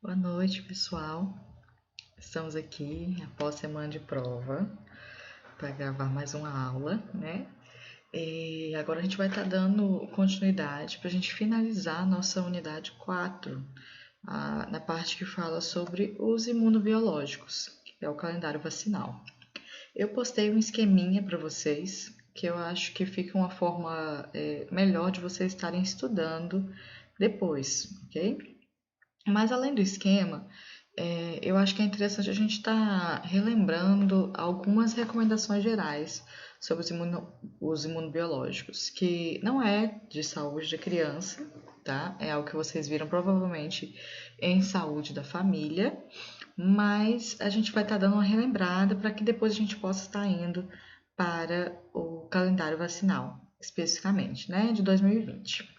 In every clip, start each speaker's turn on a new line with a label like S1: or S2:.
S1: Boa noite, pessoal. Estamos aqui após semana de prova para gravar mais uma aula, né? E agora a gente vai estar dando continuidade para a gente finalizar a nossa unidade 4, na parte que fala sobre os imunobiológicos, que é o calendário vacinal. Eu postei um esqueminha para vocês, que eu acho que fica uma forma melhor de vocês estarem estudando depois, ok? Mas além do esquema, eu acho que é interessante a gente estar relembrando algumas recomendações gerais sobre os imunobiológicos, que não é de saúde da criança, tá? É algo que vocês viram provavelmente em saúde da família, mas a gente vai estar dando uma relembrada para que depois a gente possa estar indo para o calendário vacinal, especificamente, né, de 2020.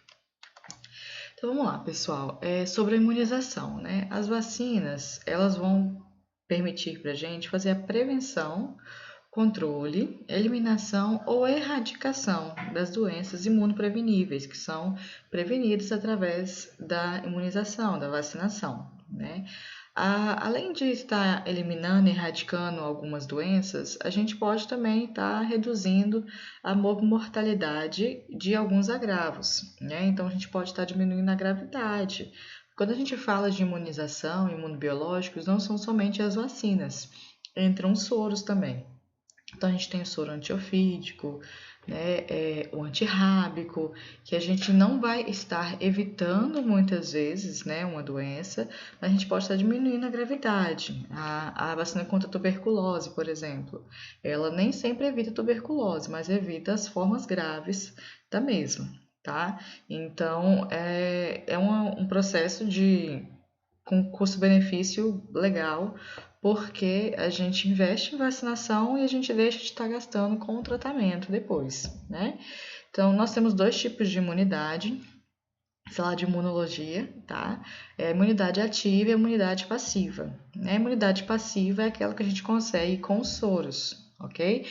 S1: Então vamos lá, pessoal. Sobre a imunização, né? As vacinas, elas vão permitir para a gente fazer a prevenção, controle, eliminação ou erradicação das doenças imunopreveníveis, que são prevenidas através da imunização, da vacinação, né? Além de estar eliminando e erradicando algumas doenças, a gente pode também estar reduzindo a mortalidade de alguns agravos, né? Então, a gente pode estar diminuindo a gravidade. Quando a gente fala de imunização, imunobiológicos, não são somente as vacinas, entram os soros também. Então, a gente tem o soro antiofídico, né, o antirrábico, que a gente não vai estar evitando muitas vezes, né, uma doença, mas a gente pode estar diminuindo a gravidade. A vacina contra a tuberculose, por exemplo, ela nem sempre evita a tuberculose, mas evita as formas graves da mesma, tá? Então, um processo com custo-benefício legal, porque a gente investe em vacinação e a gente deixa de estar gastando com o tratamento depois, né? Então, nós temos dois tipos de imunidade, sei lá, de imunologia, tá? É a imunidade ativa e a imunidade passiva. A imunidade passiva é aquela que a gente consegue com os soros, ok?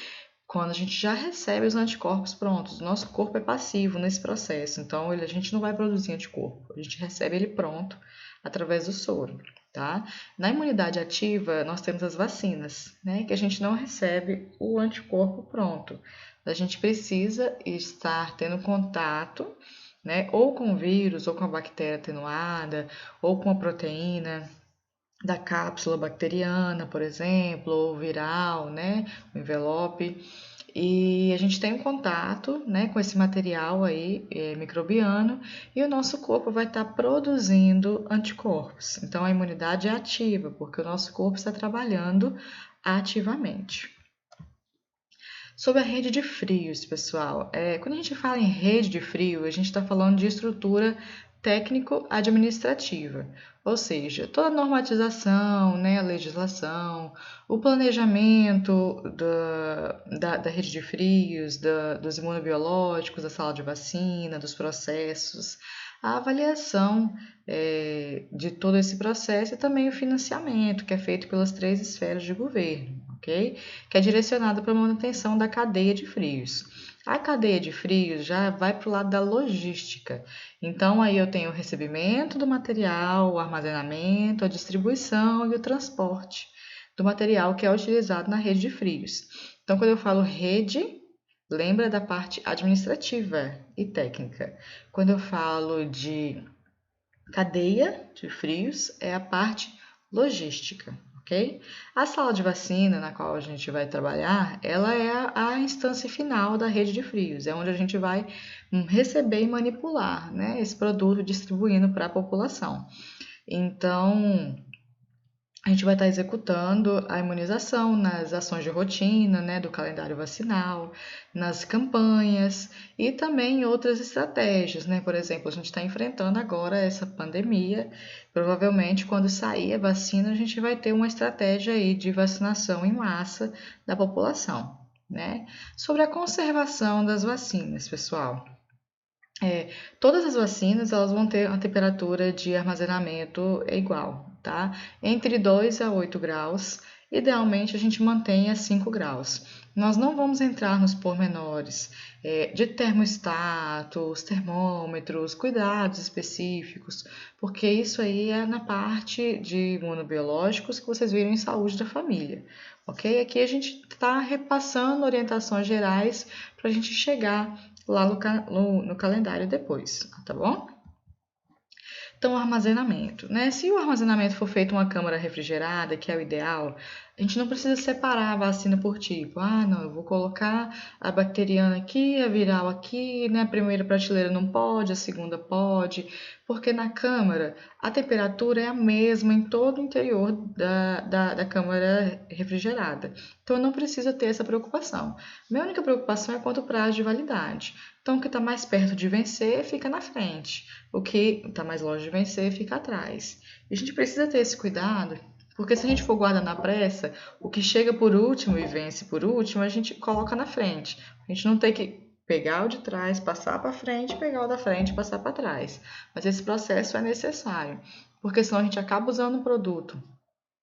S1: Quando a gente já recebe os anticorpos prontos, o nosso corpo é passivo nesse processo, então a gente não vai produzir anticorpo, a gente recebe ele pronto através do soro, tá? Na imunidade ativa, nós temos as vacinas, né, que a gente não recebe o anticorpo pronto. A gente precisa estar tendo contato, né, ou com o vírus, ou com a bactéria atenuada, ou com a proteína da cápsula bacteriana, por exemplo, ou viral, né, o envelope. E a gente tem um contato, né, com esse material aí, microbiano, e o nosso corpo vai estar produzindo anticorpos. Então a imunidade é ativa, porque o nosso corpo está trabalhando ativamente. Sobre a rede de frios, pessoal, quando a gente fala em rede de frio, a gente está falando de estrutura técnico-administrativa, ou seja, toda a normatização, né, a legislação, o planejamento da rede de frios, dos imunobiológicos, da sala de vacina, dos processos, a avaliação de todo esse processo e também o financiamento, que é feito pelas três esferas de governo, ok? Que é direcionado para a manutenção da cadeia de frios. A cadeia de frios já vai para o lado da logística. Então, aí eu tenho o recebimento do material, o armazenamento, a distribuição e o transporte do material que é utilizado na rede de frios. Então, quando eu falo rede, lembra da parte administrativa e técnica. Quando eu falo de cadeia de frios, é a parte logística. Okay? A sala de vacina na qual a gente vai trabalhar, ela é a instância final da rede de frios, é onde a gente vai receber e manipular, né, esse produto distribuindo para a população. Então, a gente vai estar executando a imunização nas ações de rotina, né, do calendário vacinal, nas campanhas e também em outras estratégias, né? Por exemplo, a gente está enfrentando agora essa pandemia. Provavelmente, quando sair a vacina, a gente vai ter uma estratégia aí de vacinação em massa da população, né? Sobre a conservação das vacinas, pessoal. Todas as vacinas elas vão ter uma temperatura de armazenamento igual, tá? Entre 2 a 8 graus idealmente a gente mantenha 5 graus. Nós não vamos entrar nos pormenores de termostatos, termômetros, cuidados específicos, porque isso aí é na parte de imunobiológicos que vocês viram em saúde da família, ok? Aqui a gente está repassando orientações gerais para a gente chegar lá no calendário depois, tá bom? Então, o armazenamento, né? Se o armazenamento for feito em uma câmara refrigerada, que é o ideal, a gente não precisa separar a vacina por tipo. Ah, não, eu vou colocar a bacteriana aqui, a viral aqui, né? A primeira prateleira não pode, a segunda pode, porque na câmara a temperatura é a mesma em todo o interior da câmara refrigerada. Então, não precisa ter essa preocupação. Minha única preocupação é quanto ao prazo de validade. Então, o que está mais perto de vencer fica na frente. O que está mais longe de vencer fica atrás. E a gente precisa ter esse cuidado, porque se a gente for guardar na pressa, o que chega por último e vence por último, a gente coloca na frente. A gente não tem que pegar o de trás, passar para frente, pegar o da frente, passar para trás. Mas esse processo é necessário, porque senão a gente acaba usando um produto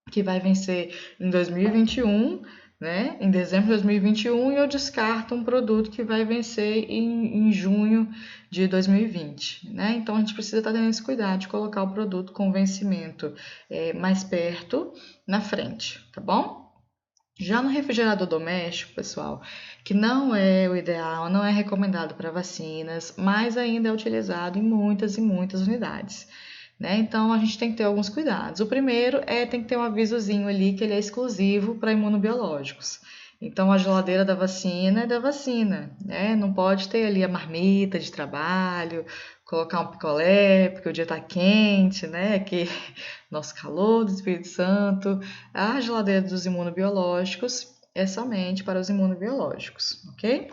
S1: que vai vencer em 2021, né? Em dezembro de 2021, e eu descarto um produto que vai vencer em junho de 2020, né? Então a gente precisa estar tendo esse cuidado de colocar o produto com vencimento mais perto na frente, tá bom? Já no refrigerador doméstico, pessoal, que não é o ideal, não é recomendado para vacinas, mas ainda é utilizado em muitas e muitas unidades, né? Então a gente tem que ter alguns cuidados. O primeiro tem que ter um avisozinho ali que ele é exclusivo para imunobiológicos. Então a geladeira da vacina é da vacina, né? Não pode ter ali a marmita de trabalho, colocar um picolé, porque o dia está quente, né? Que nosso calor do Espírito Santo. A geladeira dos imunobiológicos é somente para os imunobiológicos, ok?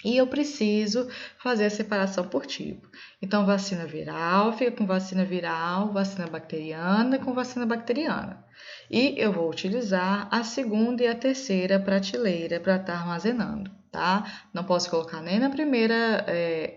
S1: E eu preciso fazer a separação por tipo. Então, vacina viral fica com vacina viral, vacina bacteriana com vacina bacteriana. E eu vou utilizar a segunda e a terceira prateleira para estar armazenando, tá? Não posso colocar nem na primeira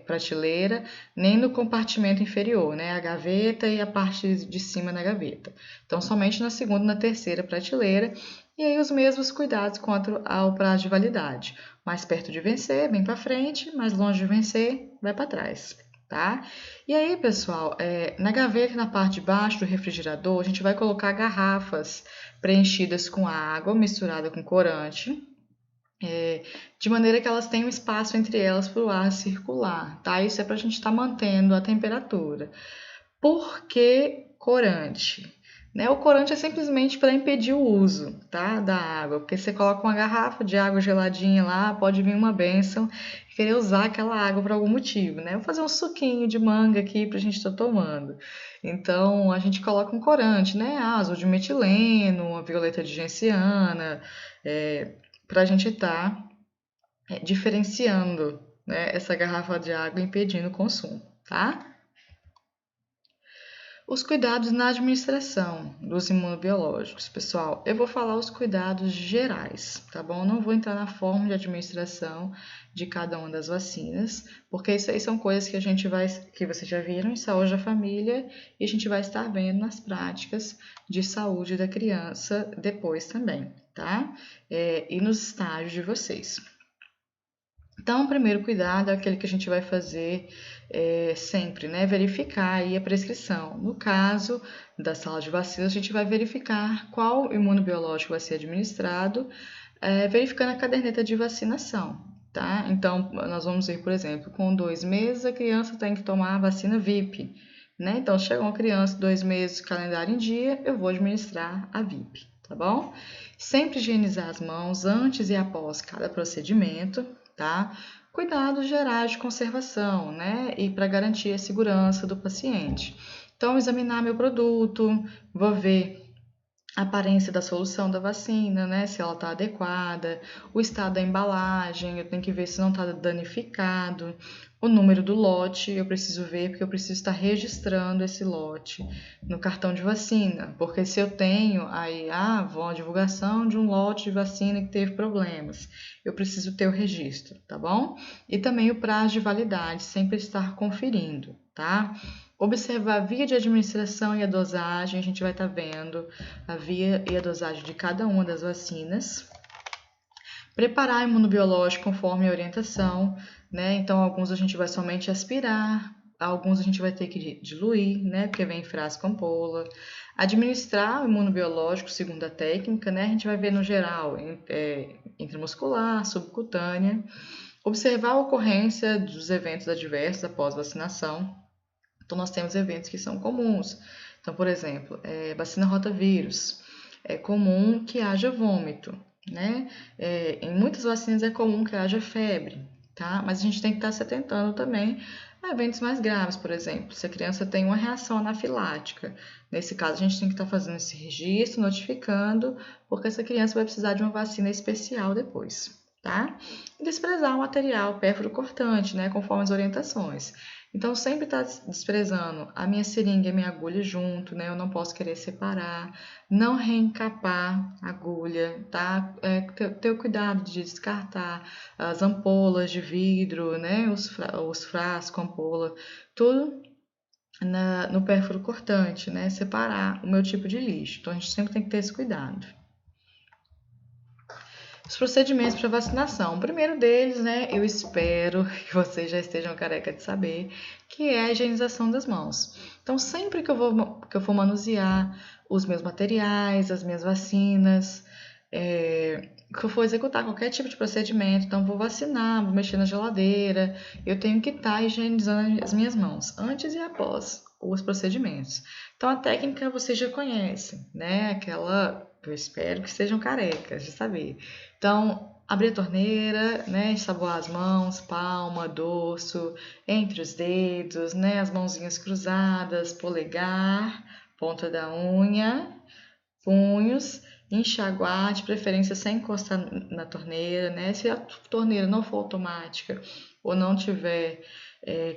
S1: prateleira, nem no compartimento inferior, né? A gaveta e a parte de cima da gaveta. Então, somente na segunda e na terceira prateleira. E aí, os mesmos cuidados quanto ao prazo de validade. Mais perto de vencer, vem para frente, mais longe de vencer, vai para trás, tá? E aí, pessoal, na gaveta e na parte de baixo do refrigerador, a gente vai colocar garrafas preenchidas com água misturada com corante, de maneira que elas tenham espaço entre elas para o ar circular, tá? Isso é para a gente estar mantendo a temperatura. Por que corante? Né? O corante é simplesmente para impedir o uso, tá, da água, porque você coloca uma garrafa de água geladinha lá, pode vir uma bênção e querer usar aquela água por algum motivo, né? Vou fazer um suquinho de manga aqui para a gente estar tomando. Então, a gente coloca um corante, né? Azul de metileno, uma violeta de genciana, para a gente estar diferenciando, né, essa garrafa de água e impedindo o consumo, tá? Os cuidados na administração dos imunobiológicos. Pessoal, eu vou falar os cuidados gerais, tá bom? Não vou entrar na forma de administração de cada uma das vacinas, porque isso aí são coisas que vocês já viram em saúde da família e a gente vai estar vendo nas práticas de saúde da criança depois também, tá? E nos estágios de vocês. Então, o primeiro cuidado é aquele que a gente vai fazer sempre, né? Verificar aí a prescrição. No caso da sala de vacinas, a gente vai verificar qual imunobiológico vai ser administrado, verificando a caderneta de vacinação, tá? Então, nós vamos ver, por exemplo, com 2 meses a criança tem que tomar a vacina VIP, né? Então, chegou uma criança, 2 meses, calendário em dia, eu vou administrar a VIP, tá bom? Sempre higienizar as mãos antes e após cada procedimento, tá? Cuidados gerais de conservação, né? E para garantir a segurança do paciente. Então, examinar meu produto, vou ver a aparência da solução da vacina, né? Se ela está adequada, o estado da embalagem, eu tenho que ver se não está danificado, o número do lote, eu preciso ver porque eu preciso estar registrando esse lote no cartão de vacina, porque se eu tenho aí, uma divulgação de um lote de vacina que teve problemas, eu preciso ter o registro, tá bom? E também o prazo de validade, sempre estar conferindo, tá? Observar a via de administração e a dosagem, a gente vai estar vendo a via e a dosagem de cada uma das vacinas. Preparar imunobiológico conforme a orientação, né? Então, alguns a gente vai somente aspirar, alguns a gente vai ter que diluir, né? Porque vem em frasco ampola. Administrar o imunobiológico segundo a técnica, né? A gente vai ver no geral, intramuscular, subcutânea. Observar a ocorrência dos eventos adversos após vacinação. Então, nós temos eventos que são comuns. Então, por exemplo, vacina rotavírus. É comum que haja vômito, né? Em muitas vacinas é comum que haja febre, tá? Mas a gente tem que estar se atentando também a eventos mais graves, por exemplo, se a criança tem uma reação anafilática. Nesse caso, a gente tem que estar fazendo esse registro, notificando, porque essa criança vai precisar de uma vacina especial depois, tá? E desprezar o material pérfuro cortante, né? Conforme as orientações. Então, sempre tá desprezando a minha seringa e a minha agulha junto, né? Eu não posso querer separar, não reencapar a agulha, tá? Ter o cuidado de descartar as ampolas de vidro, né? Os frascos, ampola, tudo no pérfuro cortante, né? Separar o meu tipo de lixo. Então, a gente sempre tem que ter esse cuidado. Os procedimentos para vacinação. O primeiro deles, né, eu espero que vocês já estejam careca de saber, que é a higienização das mãos. Então, sempre que eu for manusear os meus materiais, as minhas vacinas, que eu for executar qualquer tipo de procedimento, então vou vacinar, vou mexer na geladeira, eu tenho que estar higienizando as minhas mãos, antes e após os procedimentos. Então, a técnica vocês já conhecem, né? Aquela, eu espero que sejam carecas de saber. Então, abrir a torneira, né? Ensaboar as mãos, palma, dorso, entre os dedos, né? As mãozinhas cruzadas, polegar, ponta da unha, punhos, enxaguar, de preferência sem encostar na torneira, né? Se a torneira não for automática ou não tiver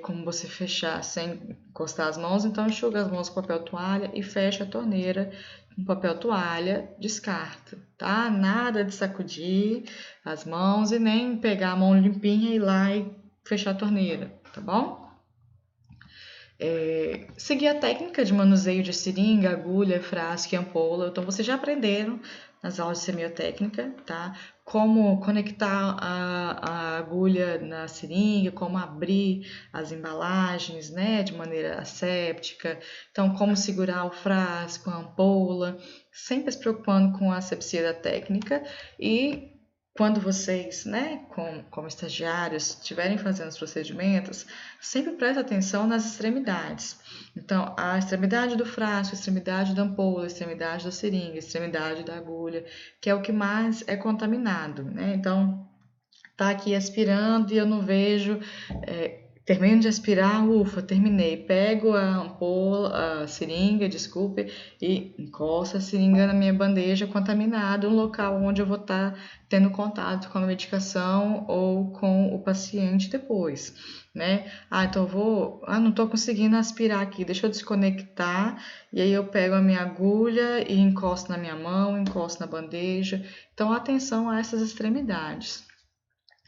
S1: como você fechar sem encostar as mãos, então enxuga as mãos com papel toalha e fecha a torneira com papel toalha, descarta, tá? Nada de sacudir as mãos e nem pegar a mão limpinha e ir lá e fechar a torneira, tá bom? Seguir a técnica de manuseio de seringa, agulha, frasco e ampola. Então, vocês já aprenderam nas aulas de semiotécnica, tá? Como conectar a agulha na seringa, como abrir as embalagens, né, de maneira asséptica. Então, como segurar o frasco, a ampola, sempre se preocupando com a asepsia da técnica e quando vocês, né, como estagiários, estiverem fazendo os procedimentos, sempre preste atenção nas extremidades. Então, a extremidade do frasco, a extremidade da ampola, a extremidade da seringa, a extremidade da agulha, que é o que mais é contaminado, né? Então, tá aqui aspirando e eu não vejo, termino de aspirar, ufa, terminei. Pego a ampola, a seringa, desculpe, e encosto a seringa na minha bandeja contaminada, um local onde eu vou estar tendo contato com a medicação ou com o paciente depois, né? Então não estou conseguindo aspirar aqui, deixa eu desconectar, e aí eu pego a minha agulha e encosto na minha mão, encosto na bandeja. Então, atenção a essas extremidades.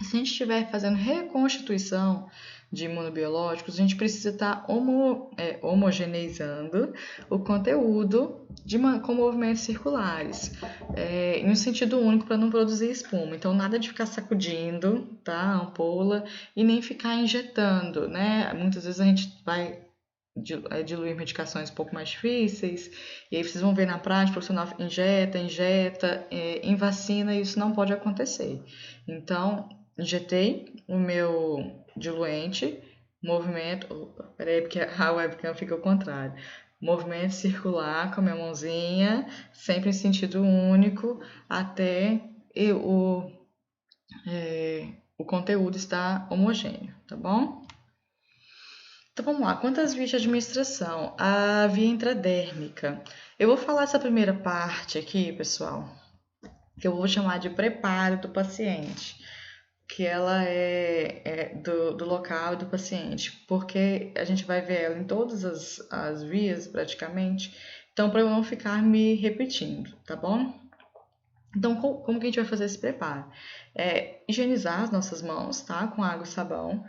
S1: Se a gente estiver fazendo reconstituição de imunobiológicos, a gente precisa estar homogeneizando o conteúdo com movimentos circulares, em um sentido único para não produzir espuma. Então, nada de ficar sacudindo, tá, a ampola e nem ficar injetando, né? Muitas vezes a gente vai diluir medicações um pouco mais difíceis, e aí vocês vão ver na prática, o profissional injeta, em vacina isso não pode acontecer. Então, injetei o meu diluente, movimento, peraí porque a webcam fica ao contrário, movimento circular com a minha mãozinha, sempre em sentido único, até o conteúdo estar homogêneo, tá bom? Então vamos lá, quantas vias de administração? A via intradérmica. Eu vou falar essa primeira parte aqui, pessoal, que eu vou chamar de preparo do paciente, que ela é do local do paciente, porque a gente vai ver ela em todas as vias praticamente, então para eu não ficar me repetindo, tá bom? Então, como que a gente vai fazer esse preparo? Higienizar as nossas mãos, tá? Com água e sabão.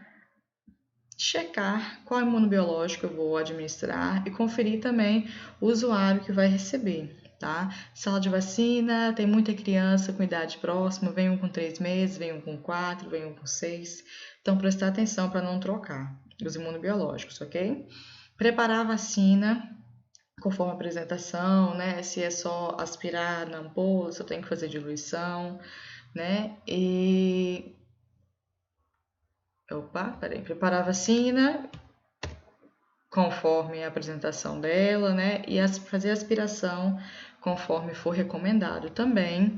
S1: checar qual imunobiológico eu vou administrar e conferir também o usuário que vai receber, tá? Sala de vacina, tem muita criança com idade próxima, vem um com 3 meses, vem um com 4, vem um com 6. Então, prestar atenção para não trocar os imunobiológicos, ok? Preparar a vacina conforme a apresentação, né? Se é só aspirar na ampola, se eu tenho que fazer diluição, né? Preparar a vacina conforme a apresentação dela, né? E fazer a aspiração conforme for recomendado também.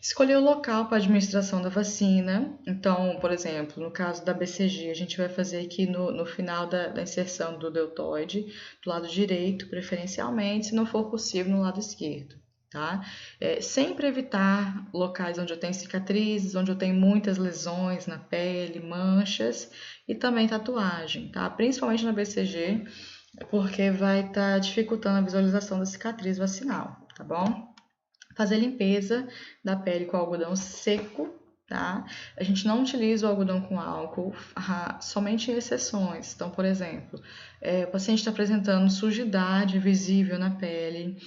S1: Escolher o local para a administração da vacina. Então, por exemplo, no caso da BCG, a gente vai fazer aqui no final da inserção do deltoide, do lado direito, preferencialmente, se não for possível, no lado esquerdo. Tá? Sempre evitar locais onde eu tenho cicatrizes, onde eu tenho muitas lesões na pele, manchas e também tatuagem, tá? Principalmente na BCG, porque vai estar dificultando a visualização da cicatriz vacinal, tá bom? Fazer limpeza da pele com algodão seco, tá? A gente não utiliza o algodão com álcool, somente em exceções. Então, por exemplo, o paciente está apresentando sujidade visível na pele.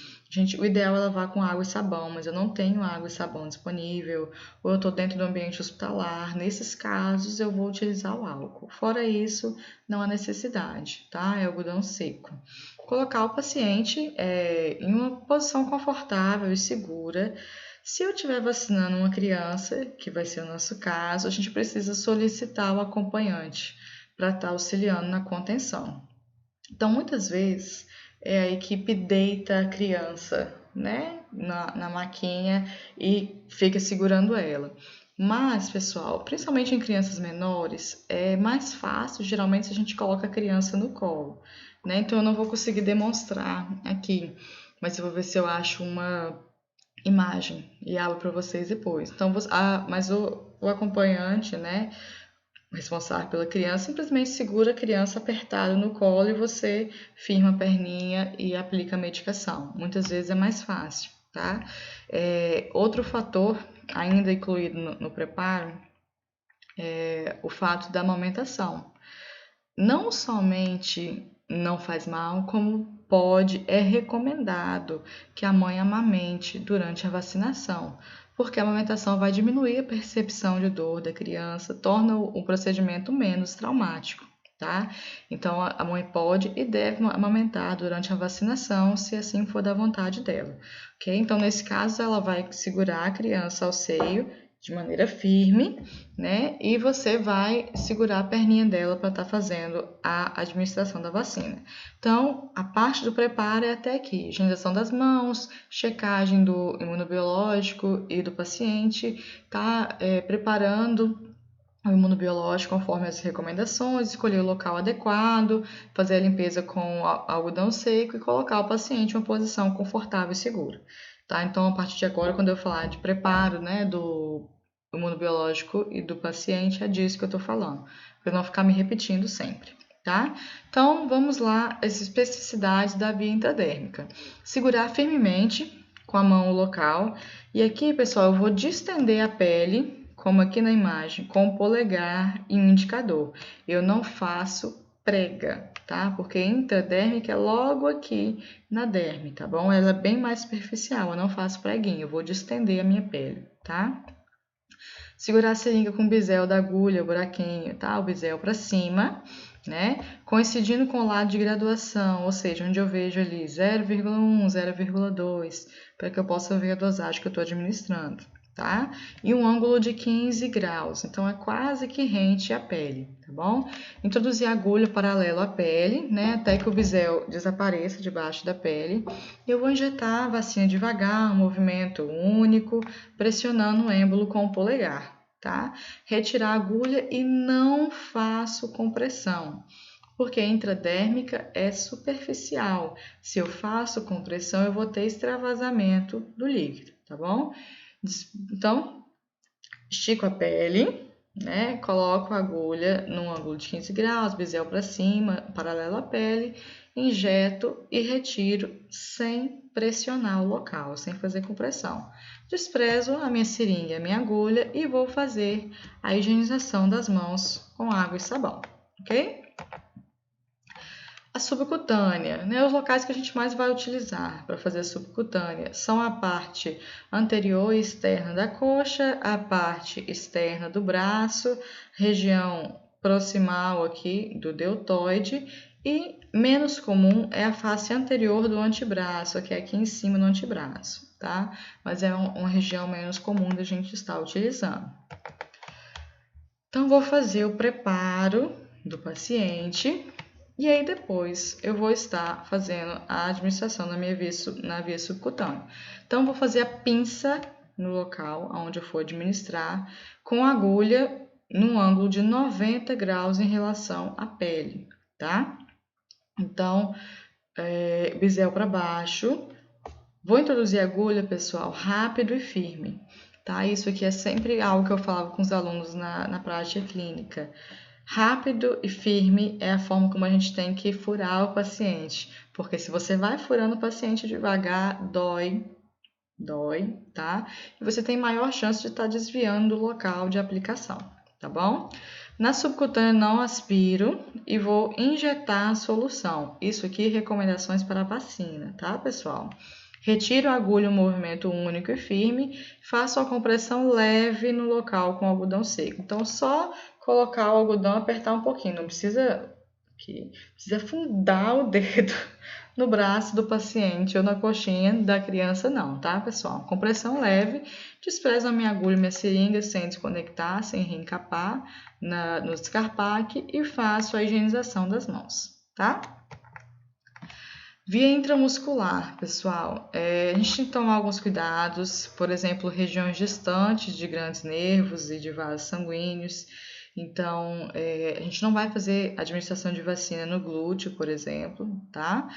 S1: O ideal é lavar com água e sabão, mas eu não tenho água e sabão disponível, ou eu estou dentro do ambiente hospitalar. Nesses casos, eu vou utilizar o álcool. Fora isso, não há necessidade, tá? É algodão seco. Colocar o paciente em uma posição confortável e segura. Se eu estiver vacinando uma criança, que vai ser o nosso caso, a gente precisa solicitar o acompanhante para estar auxiliando na contenção. Então, muitas vezes, a equipe deita a criança, né, na maquinha e fica segurando ela. Mas, pessoal, principalmente em crianças menores, é mais fácil, geralmente, se a gente coloca a criança no colo, né? Então, eu não vou conseguir demonstrar aqui, mas eu vou ver se eu acho uma imagem e abro para vocês depois. Então, mas o acompanhante, né, responsável pela criança, simplesmente segura a criança apertada no colo e você firma a perninha e aplica a medicação. Muitas vezes é mais fácil, tá? Outro fator ainda incluído no preparo é o fato da amamentação. Não somente não faz mal, como é recomendado que a mãe amamente durante a vacinação, porque a amamentação vai diminuir a percepção de dor da criança, torna o procedimento menos traumático, tá? Então, a mãe pode e deve amamentar durante a vacinação, se assim for da vontade dela, ok? Então, nesse caso, ela vai segurar a criança ao seio de maneira firme, né? E você vai segurar a perninha dela para estar fazendo a administração da vacina. Então, a parte do preparo é até aqui: higienização das mãos, checagem do imunobiológico e do paciente, tá? Preparando o imunobiológico conforme as recomendações, escolher o local adequado, fazer a limpeza com algodão seco e colocar o paciente em uma posição confortável e segura. Tá? Então, a partir de agora, quando eu falar de preparo, né, do imunobiológico e do paciente, é disso que eu estou falando, para não ficar me repetindo sempre, tá? Então, vamos lá, as especificidades da via intradérmica. Segurar firmemente com a mão o local, e aqui, pessoal, eu vou distender a pele, como aqui na imagem, com o polegar e um indicador. Eu não faço prega, tá? Porque intradérmica é logo aqui na derme, tá bom? Ela é bem mais superficial, eu não faço preguinho, eu vou distender a minha pele, tá? Segurar a seringa com o bisel da agulha, o buraquinho, tá? O bisel para cima, né? Coincidindo com o lado de graduação, ou seja, onde eu vejo ali 0,1, 0,2, para que eu possa ver a dosagem que eu estou administrando, tá? E um ângulo de 15 graus, então é quase que rente à pele, tá bom? Introduzir a agulha paralelo à pele, né? Até que o bisel desapareça debaixo da pele. Eu vou injetar a vacina devagar, um movimento único, pressionando o êmbolo com o polegar, tá? Retirar a agulha e não faço compressão, porque a intradérmica é superficial. Se eu faço compressão, eu vou ter extravasamento do líquido, tá bom? Então, estico a pele, né? Coloco a agulha num ângulo de 15 graus, bisel para cima, paralelo à pele, injeto e retiro sem pressionar o local, sem fazer compressão. Desprezo a minha seringa, a minha agulha e vou fazer a higienização das mãos com água e sabão, ok? A subcutânea, né? Os locais que a gente mais vai utilizar para fazer a subcutânea são a parte anterior e externa da coxa, a parte externa do braço, região proximal aqui do deltoide e menos comum é a face anterior do antebraço, que é aqui em cima do antebraço, tá? Mas é uma região menos comum da gente estar utilizando. Então, vou fazer o preparo do paciente. E aí depois eu vou estar fazendo a administração na via subcutânea. Então, vou fazer a pinça no local onde eu for administrar com a agulha num ângulo de 90 graus em relação à pele, tá? Então, bisel para baixo. Vou introduzir a agulha, pessoal, rápido e firme, tá? Isso aqui é sempre algo que eu falava com os alunos na prática clínica. Rápido e firme é a forma como a gente tem que furar o paciente, porque se você vai furando o paciente devagar, dói, tá? E você tem maior chance de estar desviando do local de aplicação, tá bom? Na subcutânea não aspiro e vou injetar a solução. Isso aqui, recomendações para a vacina, tá, pessoal? Retiro a agulha em um movimento único e firme, faço uma compressão leve no local com algodão seco. Então, só colocar o algodão, apertar um pouquinho, não precisa afundar o dedo no braço do paciente ou na coxinha da criança não, tá, pessoal? Compressão leve, desprezo a minha agulha e minha seringa sem desconectar, sem reencapar no descarpaque e faço a higienização das mãos, tá? Via intramuscular, pessoal, a gente tem que tomar alguns cuidados, por exemplo, regiões distantes de grandes nervos e de vasos sanguíneos. Então, a gente não vai fazer administração de vacina no glúteo, por exemplo, tá?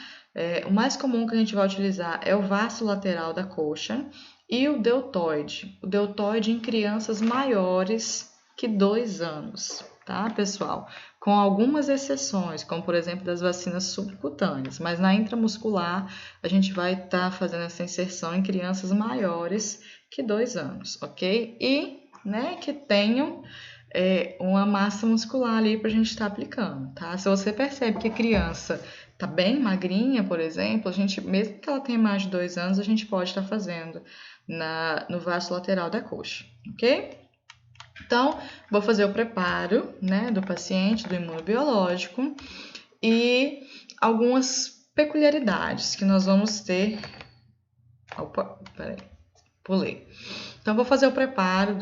S1: O mais comum que a gente vai utilizar é o vasto lateral da coxa e o deltoide. O deltoide em crianças maiores que 2 anos, tá, pessoal? Com algumas exceções, como por exemplo das vacinas subcutâneas, mas na intramuscular a gente vai estar fazendo essa inserção em crianças maiores que 2 anos, ok? E, né, que tenham uma massa muscular ali para a gente estar aplicando, tá? Se você percebe que a criança tá bem magrinha, por exemplo, a gente, mesmo que ela tenha mais de 2 anos, a gente pode estar fazendo no vasto lateral da coxa, ok? Então, vou fazer o preparo, né, do paciente, do imunobiológico e algumas peculiaridades que nós vamos ter. Opa, peraí, pulei. Então, vou fazer o preparo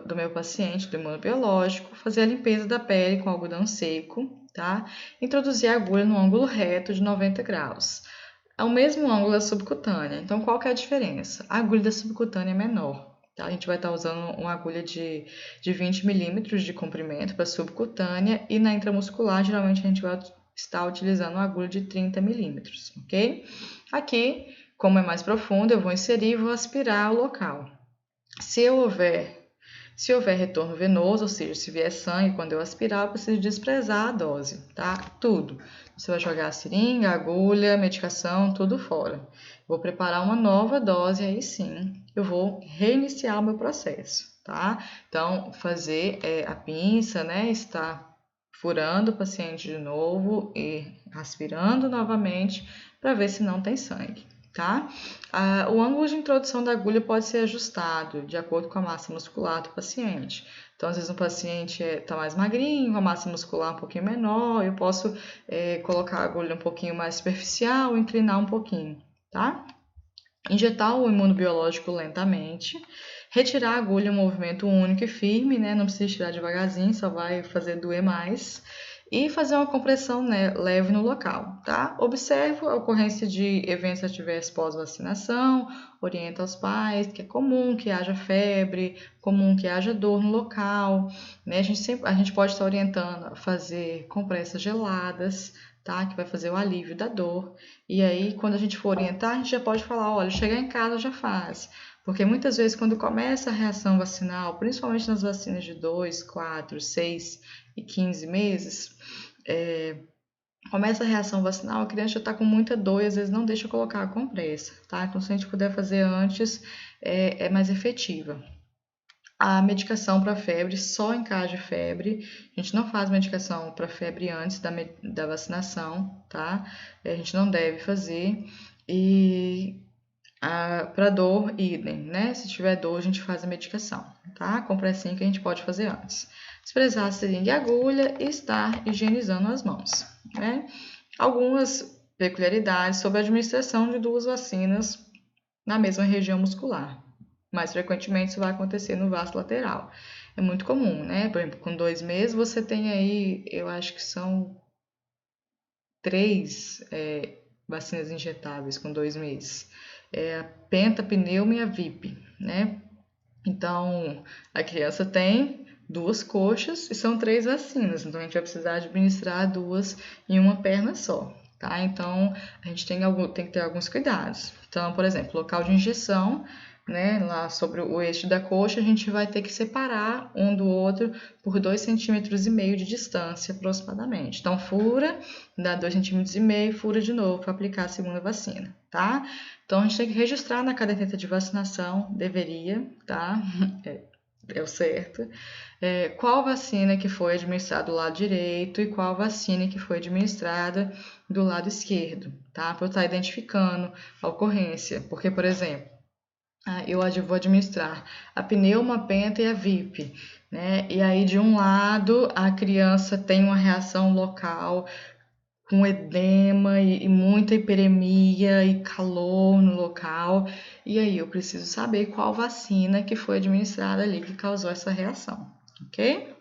S1: do meu paciente, do imunobiológico, fazer a limpeza da pele com algodão seco, tá? Introduzir a agulha no ângulo reto de 90 graus. É o mesmo ângulo da subcutânea, então qual que é a diferença? A agulha da subcutânea é menor. Tá? A gente vai estar usando uma agulha de 20 milímetros de comprimento para subcutânea e na intramuscular, geralmente a gente vai estar utilizando uma agulha de 30 milímetros, ok? Aqui, como é mais profundo, eu vou inserir e vou aspirar o local. Se houver retorno venoso, ou seja, se vier sangue quando eu aspirar, eu preciso desprezar a dose, tá? Tudo. Você vai jogar a seringa, a agulha, a medicação, tudo fora. Vou preparar uma nova dose, aí sim eu vou reiniciar o meu processo, tá? Então, fazer a pinça, né? Estar furando o paciente de novo e aspirando novamente para ver se não tem sangue, tá? O ângulo de introdução da agulha pode ser ajustado de acordo com a massa muscular do paciente. Então, às vezes, um paciente está mais magrinho, a massa muscular um pouquinho menor, eu posso colocar a agulha um pouquinho mais superficial, inclinar um pouquinho, tá? Injetar o imunobiológico lentamente, retirar a agulha em um movimento único e firme, né? Não precisa tirar devagarzinho, só vai fazer doer mais. E fazer uma compressão, né, leve no local, tá? Observe a ocorrência de eventos adversos pós-vacinação, orienta aos pais que é comum que haja febre, comum que haja dor no local, né? A gente pode estar orientando a fazer compressas geladas, tá? Que vai fazer o alívio da dor. E aí, quando a gente for orientar, a gente já pode falar, olha, chegar em casa já faz. Porque muitas vezes, quando começa a reação vacinal, principalmente nas vacinas de 2, 4, 6 e 15 meses, começa a reação vacinal, a criança já está com muita dor e às vezes não deixa colocar a compressa, tá? Então, se a gente puder fazer antes, é mais efetiva. a medicação para febre só em caso de febre. A gente não faz medicação para febre antes da vacinação, tá? A gente não deve fazer. E para dor, idem, né? Se tiver dor, a gente faz a medicação, tá? Compressinha que a gente pode fazer antes. Desprezar seringa e agulha e estar higienizando as mãos, né? Algumas peculiaridades sobre a administração de 2 vacinas na mesma região muscular. Mais frequentemente isso vai acontecer no vaso lateral. É muito comum, né? Por exemplo, com 2 meses você tem aí, eu acho que são 3 vacinas injetáveis com 2 meses. A penta, pneuma e a VIP, né? Então, a criança tem 2 coxas e são 3 vacinas, então a gente vai precisar administrar 2 em uma perna só, tá? Então, a gente tem que ter alguns cuidados. Então, por exemplo, local de injeção, né, lá sobre o eixo da coxa, a gente vai ter que separar um do outro por 2,5 cm de distância, aproximadamente. Então, fura, dá 2,5 cm, fura de novo para aplicar a segunda vacina, tá? Então, a gente tem que registrar na caderneta de vacinação, deveria, tá? É o certo. Qual vacina que foi administrada do lado direito e qual vacina que foi administrada do lado esquerdo, tá? Para eu estar identificando a ocorrência. Porque, por exemplo, eu vou administrar a pneuma, a penta e a VIP, né? E aí, de um lado, a criança tem uma reação local com edema e muita hiperemia e calor no local. E aí eu preciso saber qual vacina que foi administrada ali que causou essa reação, ok?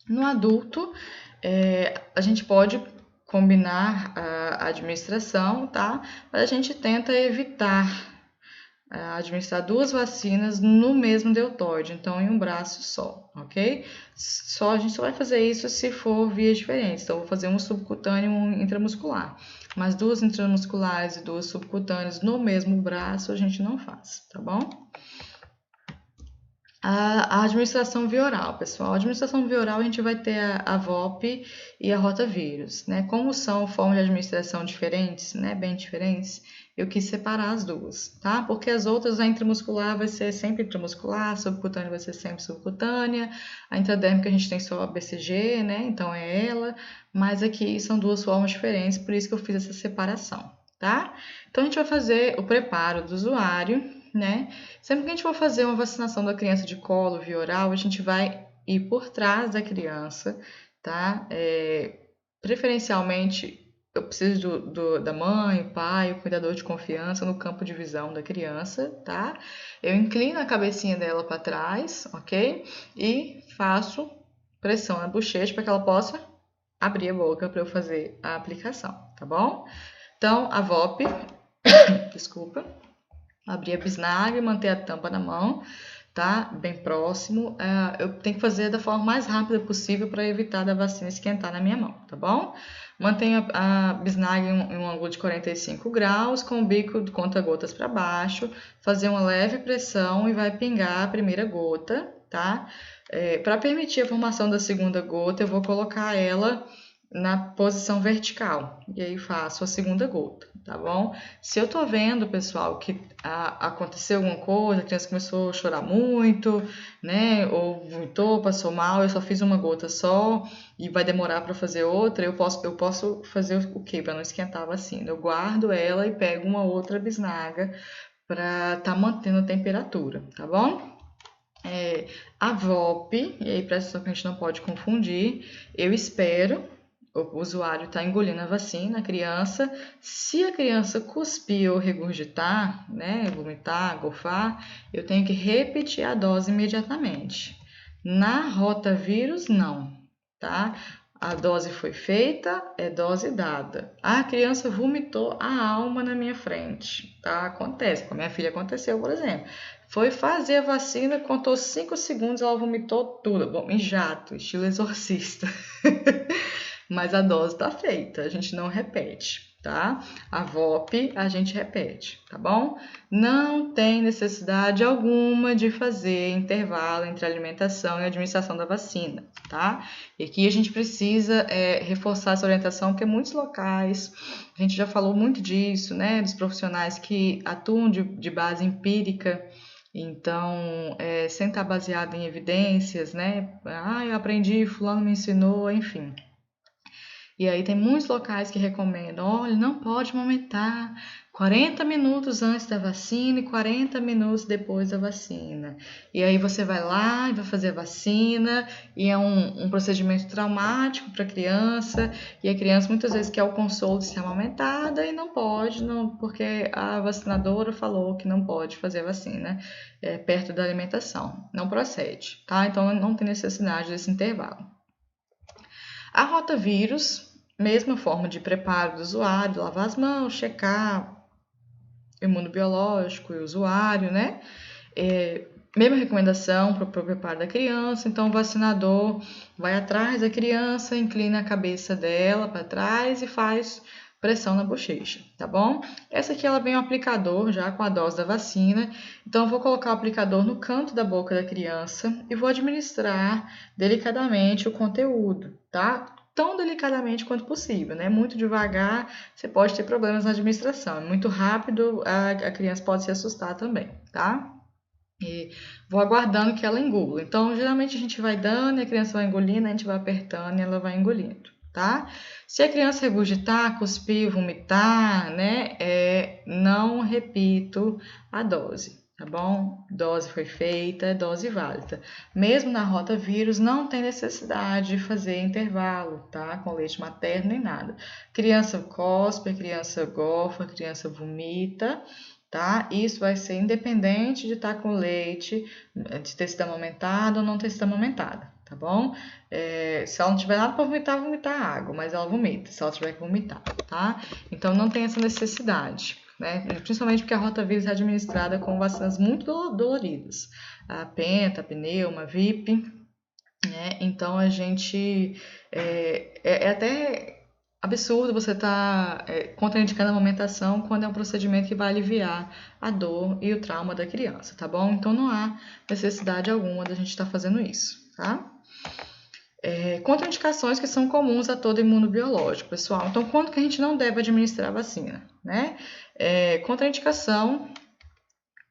S1: No adulto, a gente pode combinar a administração, tá? Mas a gente tenta evitar administrar 2 vacinas no mesmo deltoide, então em um braço só, ok? A gente só vai fazer isso se for vias diferentes, então eu vou fazer um subcutâneo e um intramuscular, mas 2 intramusculares e 2 subcutâneas no mesmo braço a gente não faz, tá bom? A administração via oral, pessoal. A administração via oral a gente vai ter a VOP e a rotavírus, né? Como são formas de administração diferentes, né? Bem diferentes, eu quis separar as duas, tá? Porque as outras, a intramuscular vai ser sempre intramuscular, a subcutânea vai ser sempre subcutânea, a intradérmica a gente tem só a BCG, né? Então é ela, mas aqui são 2 formas diferentes, por isso que eu fiz essa separação, tá? Então a gente vai fazer o preparo do usuário, né? Sempre que a gente for fazer uma vacinação da criança de colo via oral, a gente vai ir por trás da criança, tá? Preferencialmente, eu preciso da mãe, o pai, o cuidador de confiança no campo de visão da criança, tá? Eu inclino a cabecinha dela para trás, ok? E faço pressão na bochecha para que ela possa abrir a boca para eu fazer a aplicação, tá bom? Então, a VOP, desculpa. Abrir a bisnaga e manter a tampa na mão, tá? Bem próximo. Eu tenho que fazer da forma mais rápida possível para evitar da vacina esquentar na minha mão, tá bom? Mantenha a bisnaga em um ângulo de 45 graus, com o bico de conta-gotas para baixo, fazer uma leve pressão e vai pingar a primeira gota, tá? Para permitir a formação da segunda gota, eu vou colocar ela na posição vertical, e aí faço a segunda gota, tá bom? Se eu tô vendo, pessoal, que aconteceu alguma coisa, a criança começou a chorar muito, né, ou vomitou, passou mal, eu só fiz uma gota só, e vai demorar para fazer outra, eu posso fazer o quê? Para não esquentar a vacina? Eu guardo ela e pego uma outra bisnaga para tá mantendo a temperatura, tá bom? A VOP, e aí presta atenção que a gente não pode confundir, eu espero o usuário está engolindo a vacina, a criança. Se a criança cuspir ou regurgitar, né, vomitar, golfar, eu tenho que repetir a dose imediatamente. Na rotavírus, não, tá? A dose foi feita, é dose dada. A criança vomitou a alma na minha frente, tá? Acontece, com a minha filha aconteceu, por exemplo. Foi fazer a vacina, contou 5 segundos, ela vomitou tudo, bom, em jato, estilo exorcista. Mas a dose está feita, a gente não repete, tá? A VOP a gente repete, tá bom? Não tem necessidade alguma de fazer intervalo entre alimentação e administração da vacina, tá? E aqui a gente precisa reforçar essa orientação, porque muitos locais, a gente já falou muito disso, né? Dos profissionais que atuam de base empírica, Então, sem estar baseado em evidências, né? Ah, eu aprendi, fulano me ensinou, enfim. E aí tem muitos locais que recomendam, olha, não pode amamentar 40 minutos antes da vacina e 40 minutos depois da vacina. E aí você vai lá e vai fazer a vacina, e é um procedimento traumático para a criança, e a criança muitas vezes quer o consolo de ser amamentada e não pode, não, porque a vacinadora falou que não pode fazer a vacina perto da alimentação. Não procede, tá? Então não tem necessidade desse intervalo. A rotavírus, mesma forma de preparo do usuário, lavar as mãos, checar o imunobiológico e o usuário, né? Mesma recomendação para o preparo da criança, então o vacinador vai atrás da criança, inclina a cabeça dela para trás e faz pressão na bochecha, tá bom? Essa aqui ela vem o aplicador já com a dose da vacina, então eu vou colocar o aplicador no canto da boca da criança e vou administrar delicadamente o conteúdo, tá? Tão delicadamente quanto possível, né? Muito devagar, você pode ter problemas na administração. É muito rápido, a criança pode se assustar também, tá? E vou aguardando que ela engula. Então, geralmente a gente vai dando e a criança vai engolindo, a gente vai apertando e ela vai engolindo, tá? Se a criança regurgitar, cuspir, vomitar, né? Não repito a dose, tá bom? Dose foi feita, dose válida. Mesmo na rotavírus, não tem necessidade de fazer intervalo, tá? Com leite materno nem nada. Criança cospe, criança gofa, criança vomita, tá? Isso vai ser independente de estar com leite, de ter sido amamentada ou não ter sido amamentada, tá bom? Se ela não tiver nada para vomitar, vomitar água, mas ela vomita, se ela tiver que vomitar, tá? Então não tem essa necessidade, né? Principalmente porque a rotavírus é administrada com vacinas muito doloridas, a penta, a pneuma, a VIP, né? Então a gente é até absurdo você estar contraindicando a amamentação quando é um procedimento que vai aliviar a dor e o trauma da criança, tá bom? Então não há necessidade alguma da gente estar fazendo isso, tá? Contraindicações que são comuns a todo imunobiológico, pessoal. Então, quando que a gente não deve administrar a vacina, né? Contraindicação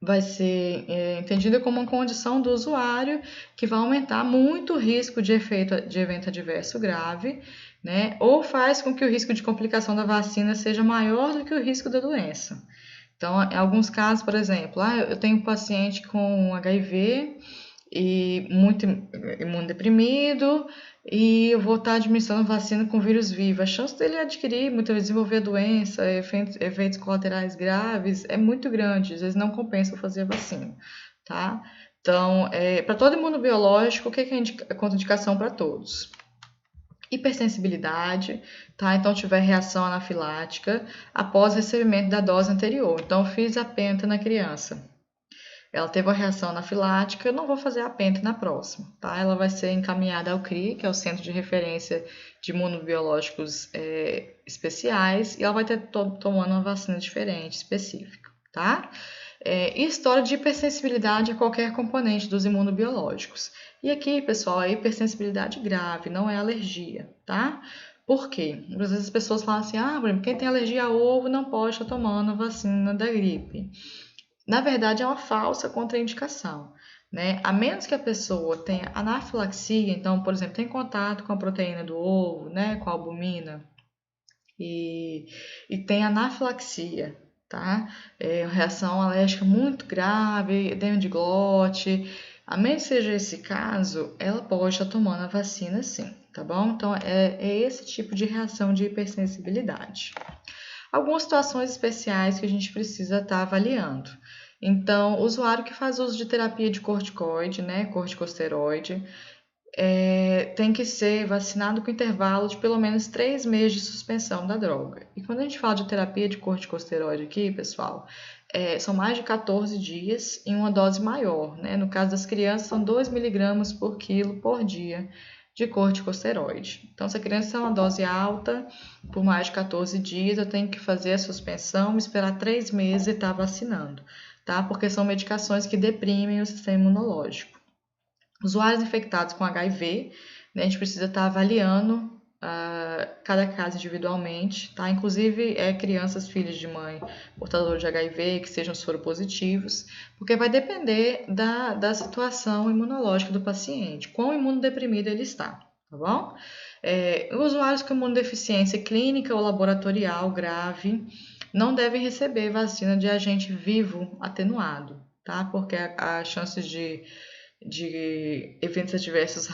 S1: vai ser entendida como uma condição do usuário que vai aumentar muito o risco de evento adverso grave, né? Ou faz com que o risco de complicação da vacina seja maior do que o risco da doença. Então, em alguns casos, por exemplo, eu tenho um paciente com HIV e muito imunodeprimido e eu vou estar administrando vacina com vírus vivo. A chance dele adquirir, muitas vezes desenvolver a doença, efeitos colaterais graves, é muito grande. Às vezes não compensa fazer a vacina, tá? Então, para todo imunobiológico, o que é a contraindicação para todos? Hipersensibilidade, tá? Então, tiver reação anafilática após recebimento da dose anterior. Então, fiz a penta na criança. Ela teve uma reação anafilática, eu não vou fazer a penta na próxima, tá? Ela vai ser encaminhada ao CRI, que é o Centro de Referência de Imunobiológicos Especiais, e ela vai ter tomando uma vacina diferente, específica, tá? História de hipersensibilidade a qualquer componente dos imunobiológicos. E aqui, pessoal, é hipersensibilidade grave, não é alergia, tá? Por quê? Às vezes as pessoas falam assim, Bruno, quem tem alergia a ovo não pode estar tomando a vacina da gripe. Na verdade, é uma falsa contraindicação, né? A menos que a pessoa tenha anafilaxia, então, por exemplo, tem contato com a proteína do ovo, né, com a albumina, e tem anafilaxia, tá? Reação alérgica muito grave, edema de glote. A menos que seja esse caso, ela pode estar tomando a vacina sim, tá bom? Então, é esse tipo de reação de hipersensibilidade. Algumas situações especiais que a gente precisa estar avaliando. Então, o usuário que faz uso de terapia de corticoide, né, corticosteroide, tem que ser vacinado com intervalo de pelo menos 3 meses de suspensão da droga. E quando a gente fala de terapia de corticosteroide aqui, pessoal, são mais de 14 dias em uma dose maior, né? No caso das crianças, são 2 mg por quilo por dia de corticosteroide. Então, se a criança tem uma dose alta por mais de 14 dias, eu tenho que fazer a suspensão, esperar 3 meses e estar vacinando, tá? Porque são medicações que deprimem o sistema imunológico. Usuários infectados com HIV, né, a gente precisa estar avaliando cada caso individualmente, tá? Inclusive crianças, filhos de mãe portadores de HIV que sejam soropositivos, porque vai depender da situação imunológica do paciente, quão imunodeprimido ele está, tá bom? Usuários com imunodeficiência clínica ou laboratorial grave não devem receber vacina de agente vivo atenuado, tá? Porque as chances de eventos adversos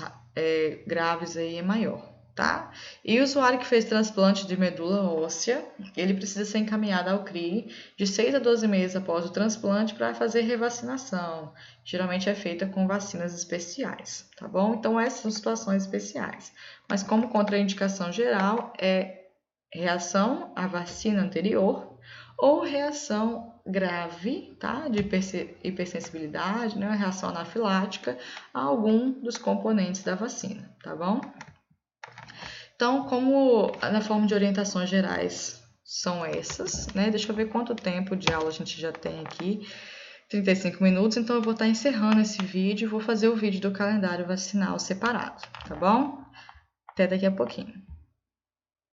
S1: graves aí é maior, tá? E o usuário que fez transplante de medula óssea, ele precisa ser encaminhado ao CRI de 6 a 12 meses após o transplante para fazer revacinação. Geralmente é feita com vacinas especiais, tá bom? Então essas são situações especiais. Mas como contraindicação geral é reação à vacina anterior ou reação grave, tá? De hipersensibilidade, né? Reação anafilática a algum dos componentes da vacina, tá bom? Então, como na forma de orientações gerais são essas, né? Deixa eu ver quanto tempo de aula a gente já tem aqui. 35 minutos, então eu vou estar encerrando esse vídeo e vou fazer o vídeo do calendário vacinal separado, tá bom? Até daqui a pouquinho.